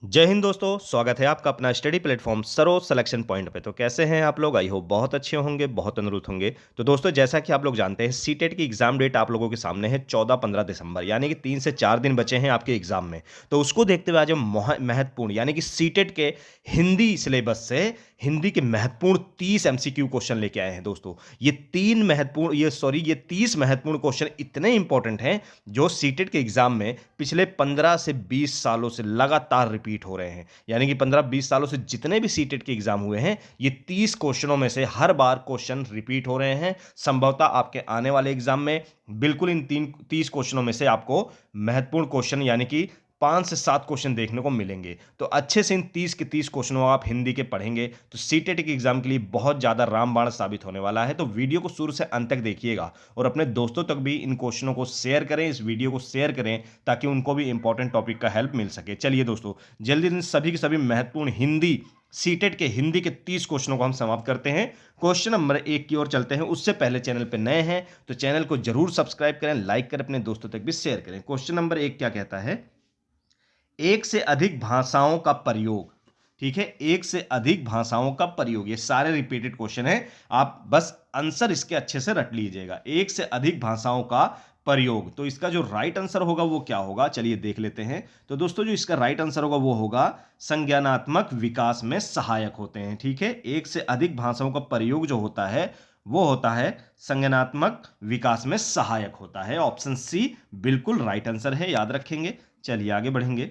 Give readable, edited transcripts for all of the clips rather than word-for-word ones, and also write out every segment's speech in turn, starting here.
जय हिंद दोस्तों, स्वागत है आपका अपना study platform Saroj selection point पे। तो कैसे हैं आप लोग? आई होप बहुत अच्छे होंगे, बहुत तंदुरुस्त होंगे। तो दोस्तों, जैसा कि आप लोग जानते हैं, सीटेट की एग्जाम डेट आप लोगों के सामने है 14-15 दिसंबर, यानी कि 3 से 4 दिन बचे हैं आपके एग्जाम में। तो उसको देखते हुए आज हम महत्वपूर्ण यानी कि सीटेट के हिंदी सिलेबस से हिंदी के महत्वपूर्ण 30 एमसीक्यू क्वेश्चन लेके आए हैं दोस्तों। ये 30 महत्वपूर्ण क्वेश्चन इतने इंपॉर्टेंट हैं जो सीटेट के एग्जाम में पिछले 15 से 20 सालों से लगातार रिपीट हो रहे हैं। यानी कि 15-20 सालों से जितने भी सीटेट के एग्जाम हुए हैं, ये 30 क्वेश्चनों में से हर बार क्वेश्चन रिपीट हो रहे हैं। संभवतः आपके आने वाले एग्जाम में बिल्कुल इन 30 क्वेश्चनों में से आपको महत्वपूर्ण क्वेश्चन यानी कि 5 से 7 क्वेश्चन देखने को मिलेंगे। तो अच्छे से इन 30 के 30 क्वेश्चनों आप हिंदी के पढ़ेंगे तो सीटेट के एग्जाम के लिए बहुत ज्यादा रामबाण साबित होने वाला है। तो वीडियो को शुरू से अंत तक देखिएगा और अपने दोस्तों तक भी इन क्वेश्चनों को शेयर करें, इस वीडियो को शेयर करें ताकि उनको भी इंपॉर्टेंट टॉपिक का हेल्प मिल सके। चलिए दोस्तों, जल्दी इन सभी के सभी महत्वपूर्ण हिंदी सीटेट के हिंदी के 30 क्वेश्चनों को हम समाप्त करते हैं। क्वेश्चन नंबर 1 की ओर चलते हैं। उससे पहले चैनल पे नए हैं तो चैनल को जरूर सब्सक्राइब करें, लाइक करें, अपने दोस्तों तक भी शेयर करें। क्वेश्चन नंबर 1 क्या कहता है? एक से अधिक भाषाओं का प्रयोग। ठीक है, एक से अधिक भाषाओं का प्रयोग। ये सारे रिपीटेड क्वेश्चन है, आप बस आंसर इसके अच्छे से रट लीजिएगा। एक से अधिक भाषाओं का प्रयोग, तो इसका जो राइट आंसर होगा वो क्या होगा, चलिए देख लेते हैं। तो दोस्तों, जो इसका राइट आंसर होगा वो होगा संज्ञानात्मक विकास में सहायक होते हैं। ठीक है, एक से अधिक भाषाओं का प्रयोग जो होता है वो होता है संज्ञानात्मक विकास में सहायक होता है। ऑप्शन सी बिल्कुल राइट आंसर है, याद रखेंगे। चलिए आगे बढ़ेंगे।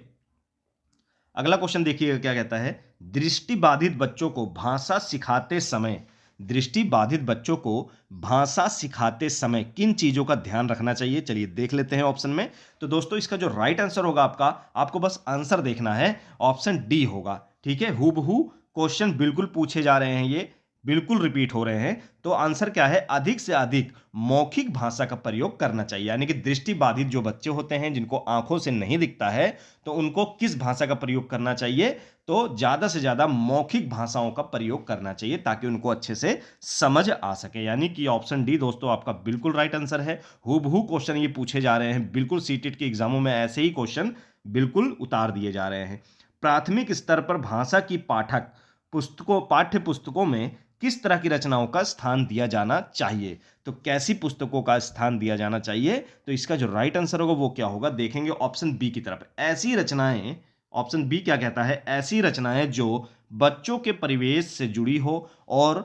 अगला क्वेश्चन देखिएगा क्या कहता है? दृष्टिबाधित बच्चों को भाषा सिखाते समय, दृष्टिबाधित बच्चों को भाषा सिखाते समय किन चीजों का ध्यान रखना चाहिए? चलिए देख लेते हैं ऑप्शन में। तो दोस्तों, इसका जो राइट आंसर होगा आपको बस आंसर देखना है, ऑप्शन डी होगा। ठीक है, हूबहू क्वेश्चन बिल्कुल पूछे जा रहे हैं, ये बिल्कुल रिपीट हो रहे हैं। तो आंसर क्या है? अधिक से अधिक मौखिक भाषा का प्रयोग करना चाहिए। यानी कि दृष्टिबाधित जो बच्चे होते हैं जिनको आंखों से नहीं दिखता है, तो उनको किस भाषा का प्रयोग करना चाहिए? तो ज्यादा से ज्यादा मौखिक भाषाओं का प्रयोग करना चाहिए ताकि उनको अच्छे से समझ आ सके। यानी कि ऑप्शन डी दोस्तों आपका बिल्कुल राइट आंसर है। हूबहू क्वेश्चन ये पूछे जा रहे हैं, बिल्कुल सीटेट के एग्जामों में ऐसे ही क्वेश्चन बिल्कुल उतार दिए जा रहे हैं। प्राथमिक स्तर पर भाषा की पाठ्य पुस्तकों में किस तरह की रचनाओं का स्थान दिया जाना चाहिए? तो कैसी पुस्तकों का स्थान दिया जाना चाहिए? तो इसका जो राइट आंसर होगा वो क्या होगा, देखेंगे ऑप्शन बी की तरफ। ऐसी रचनाएं, ऑप्शन बी क्या कहता है? ऐसी रचनाएं जो बच्चों के परिवेश से जुड़ी हो और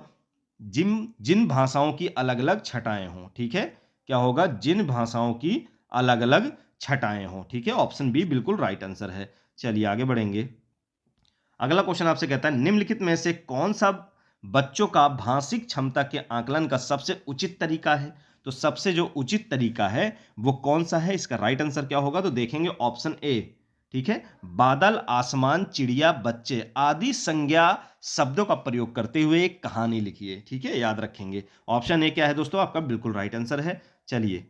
जिन जिन भाषाओं की अलग अलग छटाएं हों। ठीक है, क्या होगा? जिन भाषाओं की अलग अलग छटाएं हों। ठीक है, ऑप्शन बी बिल्कुल राइट आंसर है। चलिए आगे बढ़ेंगे। अगला क्वेश्चन आपसे कहता है, निम्नलिखित में से कौन सा बच्चों का भाषिक क्षमता के आकलन का सबसे उचित तरीका है? तो सबसे जो उचित तरीका है वो कौन सा है? इसका राइट आंसर क्या होगा? तो देखेंगे ऑप्शन ए। ठीक है, बादल, आसमान, चिड़िया, बच्चे आदि संज्ञा शब्दों का प्रयोग करते हुए एक कहानी लिखिए। ठीक है, याद रखेंगे। ऑप्शन ए क्या है दोस्तों? आपका बिल्कुल राइट आंसर है। चलिए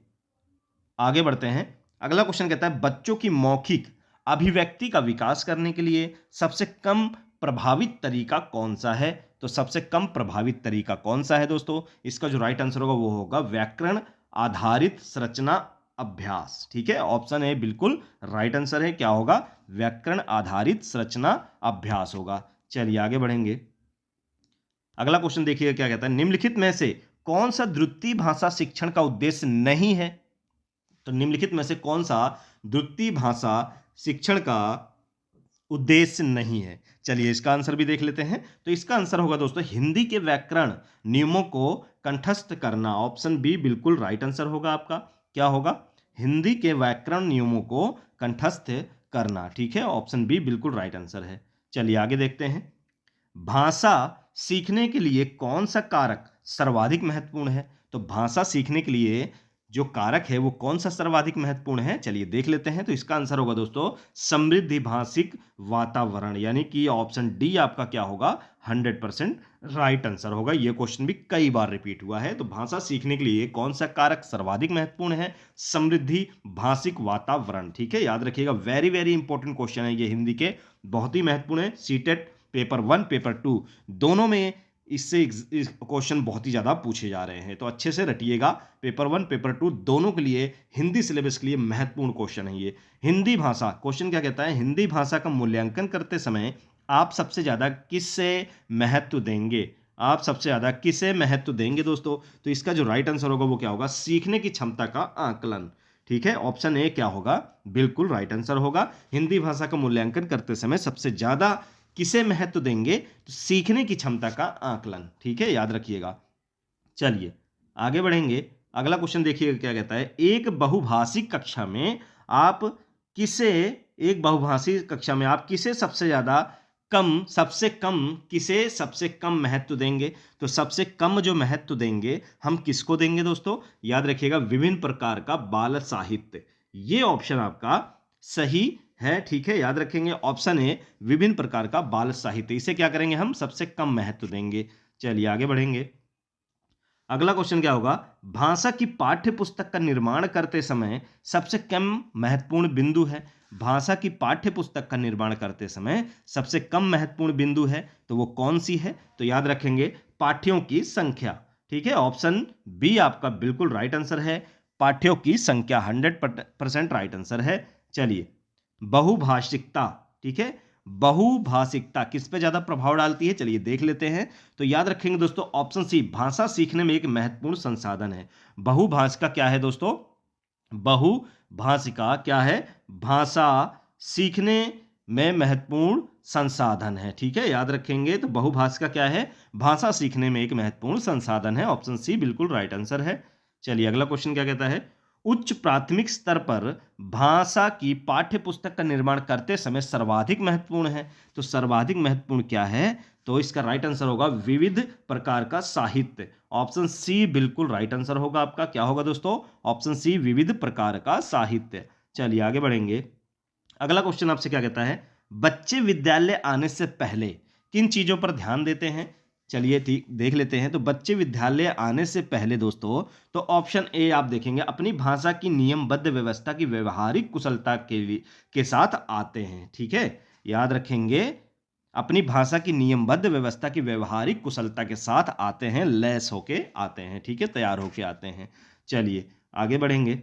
आगे बढ़ते हैं। अगला क्वेश्चन कहता है, बच्चों की मौखिक अभिव्यक्ति का विकास करने के लिए सबसे कम प्रभावित तरीका कौन सा है? तो सबसे कम प्रभावित तरीका कौन सा है दोस्तों? इसका जो राइट आंसर होगा वो होगा व्याकरण आधारित संरचना अभ्यास। ठीक है, ऑप्शन ए बिल्कुल राइट आंसर है। क्या होगा? व्याकरण आधारित संरचना अभ्यास होगा। चलिए आगे बढ़ेंगे। अगला क्वेश्चन देखिए क्या कहता है, निम्नलिखित में से कौन सा द्वितीय भाषा शिक्षण का उद्देश्य नहीं है? तो निम्नलिखित में से कौन सा द्वितीय भाषा शिक्षण का उद्देश्य नहीं है? चलिए इसका आंसर भी देख लेते हैं। तो इसका आंसर होगा दोस्तों हिंदी के व्याकरण नियमों को कंठस्थ करना। ऑप्शन बी बिल्कुल राइट आंसर होगा आपका। क्या होगा? हिंदी के व्याकरण नियमों को कंठस्थ करना। ठीक है, ऑप्शन बी बिल्कुल राइट आंसर है। चलिए आगे देखते हैं। भाषा सीखने के लिए कौन सा कारक सर्वाधिक महत्वपूर्ण है? तो भाषा सीखने के लिए जो कारक है वो कौन सा सर्वाधिक महत्वपूर्ण है? चलिए देख लेते हैं। तो इसका आंसर होगा दोस्तों समृद्धि भाषिक वातावरण। यानी कि ऑप्शन डी आपका क्या होगा? 100% राइट आंसर होगा। यह क्वेश्चन भी कई बार रिपीट हुआ है। तो भाषा सीखने के लिए कौन सा कारक सर्वाधिक महत्वपूर्ण है? समृद्धि भाषिक वातावरण। ठीक है, याद रखिएगा, वेरी वेरी इंपॉर्टेंट क्वेश्चन है ये, हिंदी के बहुत ही महत्वपूर्ण है। सीटेट पेपर 1 पेपर 2 दोनों में इससे क्वेश्चन बहुत ही ज़्यादा पूछे जा रहे हैं, तो अच्छे से रटिएगा। पेपर 1 पेपर 2 दोनों के लिए, हिंदी सिलेबस के लिए महत्वपूर्ण क्वेश्चन है ये। हिंदी भाषा, क्वेश्चन क्या कहता है, हिंदी भाषा का मूल्यांकन करते समय आप सबसे ज़्यादा किससे महत्व देंगे? आप सबसे ज़्यादा किसे महत्व देंगे दोस्तों? तो इसका जो राइट आंसर होगा वो क्या होगा, सीखने की क्षमता का आकलन। ठीक है, ऑप्शन ए क्या होगा, बिल्कुल राइट आंसर होगा। हिंदी भाषा का मूल्यांकन करते समय सबसे ज़्यादा किसे महत्व देंगे, तो सीखने की क्षमता का आकलन। ठीक है, याद रखिएगा। चलिए आगे बढ़ेंगे। अगला क्वेश्चन देखिएगा क्या कहता है, एक बहुभाषिक कक्षा में आप किसे, एक बहुभाषिक कक्षा में आप किसे सबसे ज़्यादा कम, सबसे कम, किसे सबसे कम महत्व देंगे? तो सबसे कम जो महत्व देंगे हम किसको देंगे दोस्तों? याद रखिएगा, विभिन्न प्रकार का बाल साहित्य। ये ऑप्शन आपका सही है। ठीक है, याद रखेंगे, ऑप्शन ए विभिन्न प्रकार का बाल साहित्य, इसे क्या करेंगे हम, सबसे कम महत्व देंगे। चलिए आगे बढ़ेंगे। अगला क्वेश्चन क्या होगा, भाषा की पाठ्य पुस्तक का निर्माण करते समय सबसे कम महत्वपूर्ण बिंदु है। भाषा की पाठ्य पुस्तक का निर्माण करते समय सबसे कम महत्वपूर्ण बिंदु है, तो वो कौन सी है? तो याद रखेंगे, पाठ्यों की संख्या। ठीक है, ऑप्शन बी आपका बिल्कुल राइट आंसर है, पाठ्यों की संख्या 100% राइट आंसर है। चलिए, बहुभाषिकता, ठीक है, बहुभाषिकता किस पे ज्यादा प्रभाव डालती है, चलिए देख लेते हैं। तो याद रखेंगे दोस्तों, ऑप्शन सी, भाषा सीखने में एक महत्वपूर्ण संसाधन है। बहुभाषिका क्या है दोस्तों? बहुभाषिका क्या है? भाषा सीखने में महत्वपूर्ण संसाधन है। ठीक है, याद रखेंगे, तो बहुभाषिका क्या है? भाषा सीखने में एक महत्वपूर्ण संसाधन है। ऑप्शन सी बिल्कुल राइट आंसर है। चलिए अगला क्वेश्चन क्या कहता है, उच्च प्राथमिक स्तर पर भाषा की पाठ्य पुस्तक का निर्माण करते समय सर्वाधिक महत्वपूर्ण है। तो सर्वाधिक महत्वपूर्ण क्या है? तो इसका राइट आंसर होगा विविध प्रकार का साहित्य। ऑप्शन सी बिल्कुल राइट आंसर होगा आपका। क्या होगा दोस्तों? ऑप्शन सी विविध प्रकार का साहित्य। चलिए आगे बढ़ेंगे। अगला क्वेश्चन आपसे क्या कहता है, बच्चे विद्यालय आने से पहले किन चीजों पर ध्यान देते हैं? चलिए ठीक देख लेते हैं। तो बच्चे विद्यालय आने से पहले दोस्तों, तो ऑप्शन ए आप देखेंगे, अपनी भाषा की नियमबद्ध व्यवस्था की व्यवहारिक कुशलता के साथ आते हैं। ठीक है, याद रखेंगे, अपनी भाषा की नियमबद्ध व्यवस्था की व्यवहारिक कुशलता के साथ आते हैं, लैस होके आते हैं। ठीक है, तैयार होके आते हैं। चलिए आगे बढ़ेंगे।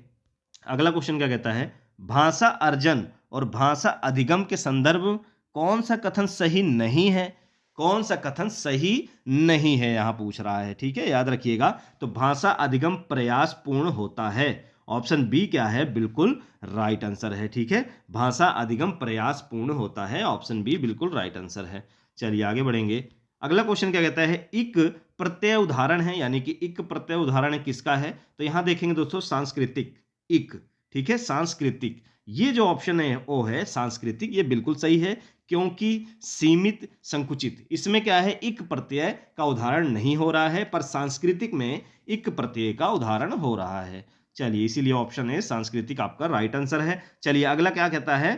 अगला क्वेश्चन क्या कहता है, भाषा अर्जन और भाषा अधिगम के संदर्भ कौन सा कथन सही नहीं है? कौन सा कथन सही नहीं है यहां पूछ रहा है। ठीक है, याद रखिएगा, तो भाषा अधिगम प्रयास पूर्ण होता है। ऑप्शन बी क्या है, बिल्कुल राइट आंसर है। ठीक है, भाषा अधिगम प्रयास पूर्ण होता है, ऑप्शन बी बिल्कुल राइट आंसर है। चलिए आगे बढ़ेंगे। अगला क्वेश्चन क्या कहता है, इक प्रत्यय उदाहरण है, यानी कि इक प्रत्यय उदाहरण किसका है? तो यहां देखेंगे दोस्तों, सांस्कृतिक, इक। ठीक है, सांस्कृतिक, ये जो ऑप्शन है वो है सांस्कृतिक, ये बिल्कुल सही है, क्योंकि सीमित संकुचित, इसमें क्या है, इक प्रत्यय का उदाहरण नहीं हो रहा है, पर सांस्कृतिक में इक प्रत्यय का उदाहरण हो रहा है। चलिए, इसीलिए ऑप्शन ए सांस्कृतिक आपका राइट आंसर है। चलिए अगला क्या कहता है,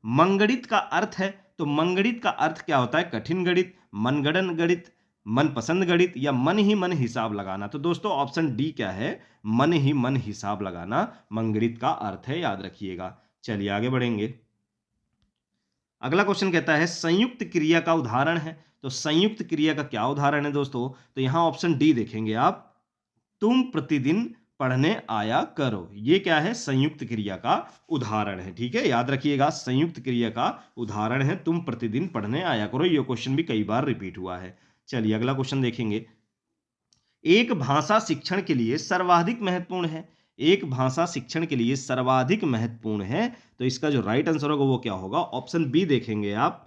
मंगणित का अर्थ है। तो मंगणित का अर्थ क्या होता है? कठिन गणित, मनगणन गणित, मनपसंद गणित, या मन ही मन हिसाब लगाना। तो दोस्तों ऑप्शन डी क्या है, मन ही मन हिसाब लगाना मंगणित का अर्थ है, याद रखिएगा। चलिए आगे बढ़ेंगे। अगला क्वेश्चन कहता है, संयुक्त क्रिया का उदाहरण है। तो संयुक्त क्रिया का क्या उदाहरण है दोस्तों? तो यहां ऑप्शन डी देखेंगे आप, तुम प्रतिदिन पढ़ने आया करो। ये क्या है? संयुक्त क्रिया का उदाहरण है। ठीक है, याद रखिएगा, संयुक्त क्रिया का उदाहरण है तुम प्रतिदिन पढ़ने आया करो। ये क्वेश्चन भी कई बार रिपीट हुआ है। चलिए अगला क्वेश्चन देखेंगे। एक भाषा शिक्षण के लिए सर्वाधिक महत्वपूर्ण है। एक भाषा शिक्षण के लिए सर्वाधिक महत्वपूर्ण है, तो इसका जो राइट आंसर होगा वो क्या होगा? ऑप्शन बी देखेंगे आप,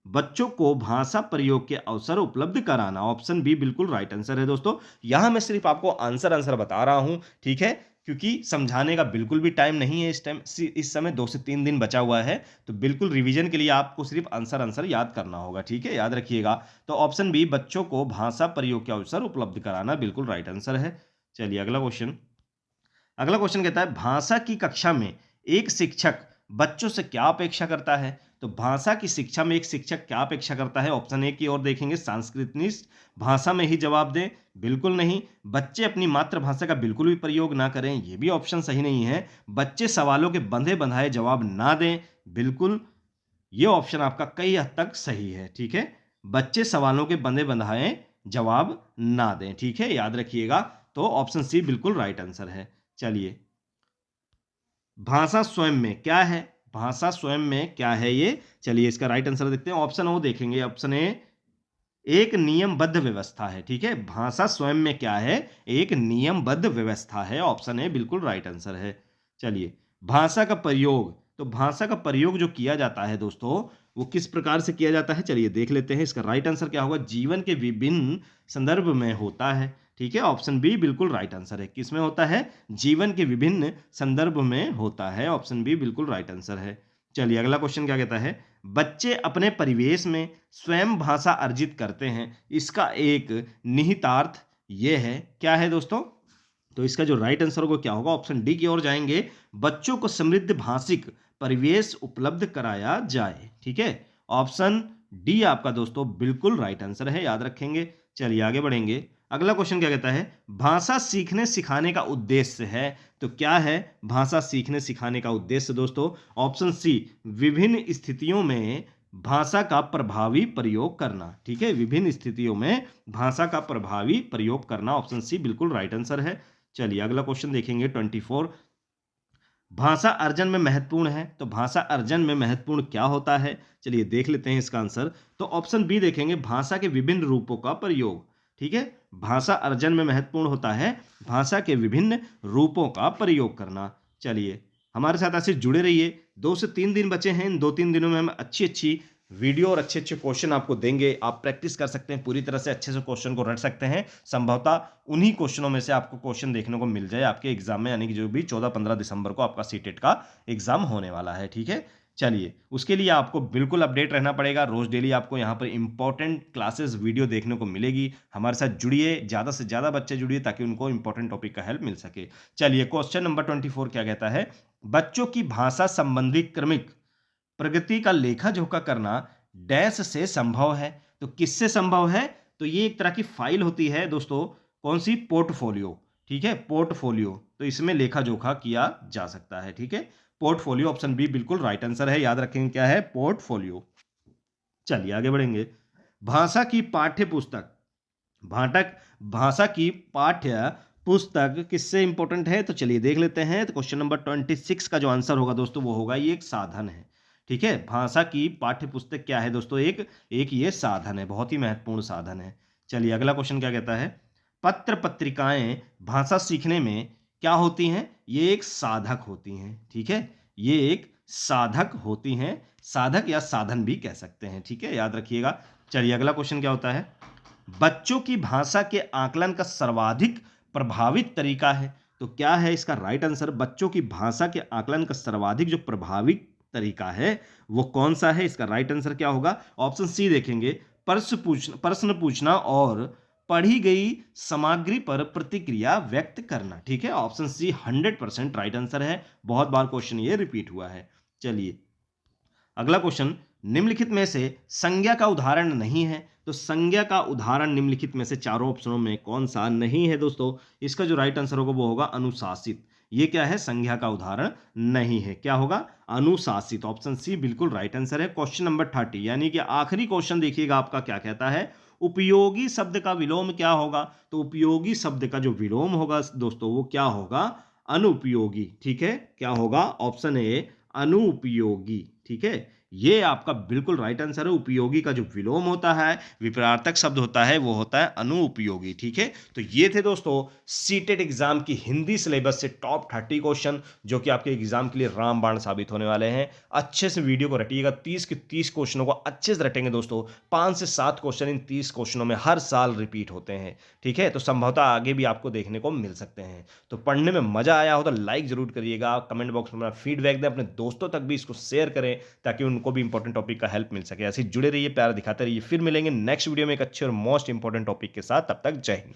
बच्चों को भाषा प्रयोग के अवसर उपलब्ध कराना। ऑप्शन बी बिल्कुल राइट आंसर है दोस्तों। यहां मैं सिर्फ आपको आंसर बता रहा हूं, ठीक है, क्योंकि समझाने का बिल्कुल भी टाइम नहीं है इस समय 2 से 3 दिन बचा हुआ है, तो बिल्कुल रिवीजन के लिए आपको सिर्फ आंसर याद करना होगा। ठीक है, याद रखिएगा। तो ऑप्शन बी, बच्चों को भाषा प्रयोग के अवसर उपलब्ध कराना, बिल्कुल राइट आंसर है। चलिए अगला क्वेश्चन कहता है, भाषा की कक्षा में एक शिक्षक बच्चों से क्या अपेक्षा करता है? तो भाषा की शिक्षा में एक शिक्षक क्या अपेक्षा करता है? ऑप्शन ए की ओर देखेंगे, संस्कृतनिष्ठ भाषा में ही जवाब दें, बिल्कुल नहीं। बच्चे अपनी मातृभाषा का बिल्कुल भी प्रयोग ना करें, ये भी ऑप्शन सही नहीं है। बच्चे सवालों के बंधे बंधाए जवाब ना दें, बिल्कुल ये ऑप्शन आपका कई हद तक सही है। ठीक है, बच्चे सवालों के बंधे बंधाए जवाब ना दें। ठीक है, याद रखिएगा। तो ऑप्शन सी बिल्कुल राइट आंसर है। चलिए, भाषा स्वयं में क्या है? भाषा स्वयं में क्या है ये? चलिए इसका राइट आंसर देखते हैं। ऑप्शन ओ देखेंगे। ऑप्शन ए एक नियमबद्ध व्यवस्था है। ठीक है, भाषा स्वयं में क्या है? एक नियमबद्ध व्यवस्था है। ऑप्शन ए बिल्कुल राइट आंसर है। चलिए, भाषा का प्रयोग, तो भाषा का प्रयोग जो किया जाता है दोस्तों, वो किस प्रकार से किया जाता है? चलिए देख लेते हैं। इसका राइट आंसर क्या होगा? जीवन के विभिन्न संदर्भ में होता है। ठीक है, ऑप्शन बी बिल्कुल राइट आंसर है। किसमें होता है? जीवन के विभिन्न संदर्भ में होता है। ऑप्शन बी बिल्कुल राइट आंसर है। चलिए अगला क्वेश्चन क्या कहता है? बच्चे अपने परिवेश में स्वयं भाषा अर्जित करते हैं, इसका एक निहितार्थ ये है। क्या है दोस्तों? तो इसका जो राइट आंसर होगा क्या होगा? ऑप्शन डी की ओर जाएंगे। बच्चों को समृद्ध भाषिक परिवेश उपलब्ध कराया जाए। ठीक है, ऑप्शन डी आपका दोस्तों बिल्कुल राइट आंसर है, याद रखेंगे। चलिए आगे बढ़ेंगे। अगला क्वेश्चन क्या कहता है? भाषा सीखने सिखाने का उद्देश्य है। तो क्या है भाषा सीखने सिखाने का उद्देश्य दोस्तों? ऑप्शन सी विभिन्न स्थितियों में भाषा का प्रभावी प्रयोग करना। ठीक है, विभिन्न स्थितियों में भाषा का प्रभावी प्रयोग करना। ऑप्शन सी बिल्कुल राइट आंसर है। चलिए अगला क्वेश्चन देखेंगे 24। भाषा अर्जन में महत्वपूर्ण है। तो भाषा अर्जन में महत्वपूर्ण क्या होता है? चलिए देख लेते हैं इसका आंसर। तो ऑप्शन बी देखेंगे, भाषा के विभिन्न रूपों का प्रयोग। ठीक है, भाषा अर्जन में महत्वपूर्ण होता है भाषा के विभिन्न रूपों का प्रयोग करना। चलिए हमारे साथ ऐसे जुड़े रहिए। 2 से 3 दिन बचे हैं। इन 2-3 दिनों में हम अच्छी अच्छी वीडियो और अच्छे अच्छे क्वेश्चन आपको देंगे। आप प्रैक्टिस कर सकते हैं, पूरी तरह से अच्छे से क्वेश्चन को रट सकते हैं। संभवतः उन्हीं क्वेश्चनों में से आपको क्वेश्चन देखने को मिल जाए आपके एग्जाम में, यानी कि जो भी 14-15 दिसंबर को आपका सीटेट का एग्जाम होने वाला है। ठीक है, चलिए उसके लिए आपको बिल्कुल अपडेट रहना पड़ेगा। रोज डेली आपको यहाँ पर इंपॉर्टेंट क्लासेस वीडियो देखने को मिलेगी। हमारे साथ जुड़िए, ज़्यादा से ज़्यादा बच्चे जुड़िए ताकि उनको इंपॉर्टेंट टॉपिक का हेल्प मिल सके। चलिए क्वेश्चन नंबर 24 क्या कहता है? बच्चों की भाषा संबंधी क्रमिक प्रगति का लेखा जोखा करना डैश से संभव है। तो किससे संभव है? तो ये एक तरह की फाइल होती है दोस्तों। कौन सी? पोर्टफोलियो। ठीक है, पोर्टफोलियो। तो इसमें लेखा जोखा किया जा सकता है। ठीक है, पोर्टफोलियो। ऑप्शन बी बिल्कुल राइट आंसर है, याद रखेंगे क्या है? पोर्टफोलियो। चलिए आगे बढ़ेंगे। भाषा की पाठ्य पुस्तक, भाटक भाषा की पाठ्य पुस्तक किससे इंपॉर्टेंट है? तो चलिए देख लेते हैं। तो क्वेश्चन नंबर 26 का जो आंसर होगा दोस्तों वो होगा, ये एक साधन है। ठीक है, भाषा की पाठ्य पुस्तक क्या है दोस्तों? एक ये साधन है, बहुत ही महत्वपूर्ण साधन है। चलिए अगला क्वेश्चन क्या कहता है? पत्र पत्रिकाएं भाषा सीखने में क्या होती हैं? ये एक साधक होती हैं। ठीक है, ये एक साधक होती हैं, साधक या साधन भी कह सकते हैं। ठीक है, याद रखिएगा। चलिए अगला क्वेश्चन क्या होता है? बच्चों की भाषा के आकलन का सर्वाधिक प्रभावित तरीका है। तो क्या है इसका राइट आंसर? बच्चों की भाषा के आकलन का सर्वाधिक जो प्रभावित तरीका है वो कौन सा है? इसका राइट आंसर क्या होगा? ऑप्शन सी देखेंगे। प्रश्न पूछना और पढ़ी गई सामग्री पर प्रतिक्रिया व्यक्त करना। ठीक है, ऑप्शन सी 100% राइट आंसर है। बहुत बार क्वेश्चन ये रिपीट हुआ है। चलिए अगला क्वेश्चन, निम्नलिखित में से संज्ञा का उदाहरण नहीं है। तो संज्ञा का उदाहरण निम्नलिखित में से चारों ऑप्शनों में कौन सा नहीं है दोस्तों? इसका जो राइट आंसर होगा वो होगा अनुशासित। ये क्या है? संज्ञा का उदाहरण नहीं है। क्या होगा? अनुशासित। ऑप्शन सी बिल्कुल राइट आंसर है। क्वेश्चन नंबर 30 यानी कि आखिरी क्वेश्चन देखिएगा आपका क्या कहता है? उपयोगी शब्द का विलोम क्या होगा? तो उपयोगी शब्द का जो विलोम होगा दोस्तों वो क्या होगा? अनुपयोगी। ठीक है, क्या होगा? ऑप्शन ए अनुपयोगी। ठीक है, ये आपका बिल्कुल राइट आंसर है। उपयोगी का जो विलोम होता है, विपरीतार्थक शब्द होता है, वो होता है अनुपयोगी। ठीक है, तो ये थे दोस्तों सीटेट एग्जाम की हिंदी सिलेबस से टॉप 30 क्वेश्चन जो कि आपके एग्जाम के लिए रामबाण साबित होने वाले हैं। अच्छे से वीडियो को रटिएगा। 30 के 30 क्वेश्चनों को अच्छे से रटेंगे दोस्तों। 5 से 7 क्वेश्चन इन 30 क्वेश्चनों में हर साल रिपीट होते हैं। ठीक है, तो संभवतः आगे भी आपको देखने को मिल सकते हैं। तो पढ़ने में मजा आया हो तो लाइक जरूर करिएगा। कमेंट बॉक्स में अपना फीडबैक दें, अपने दोस्तों तक भी इसको शेयर करें ताकि उनको भी इंपॉर्टेंट टॉपिक का हेल्प मिल सके। ऐसे जुड़े रहिए, प्यार दिखाते रहिए। फिर मिलेंगे नेक्स्ट वीडियो में एक अच्छे और मोस्ट इंपॉर्टेंट टॉपिक के साथ। तब तक जय हिंद।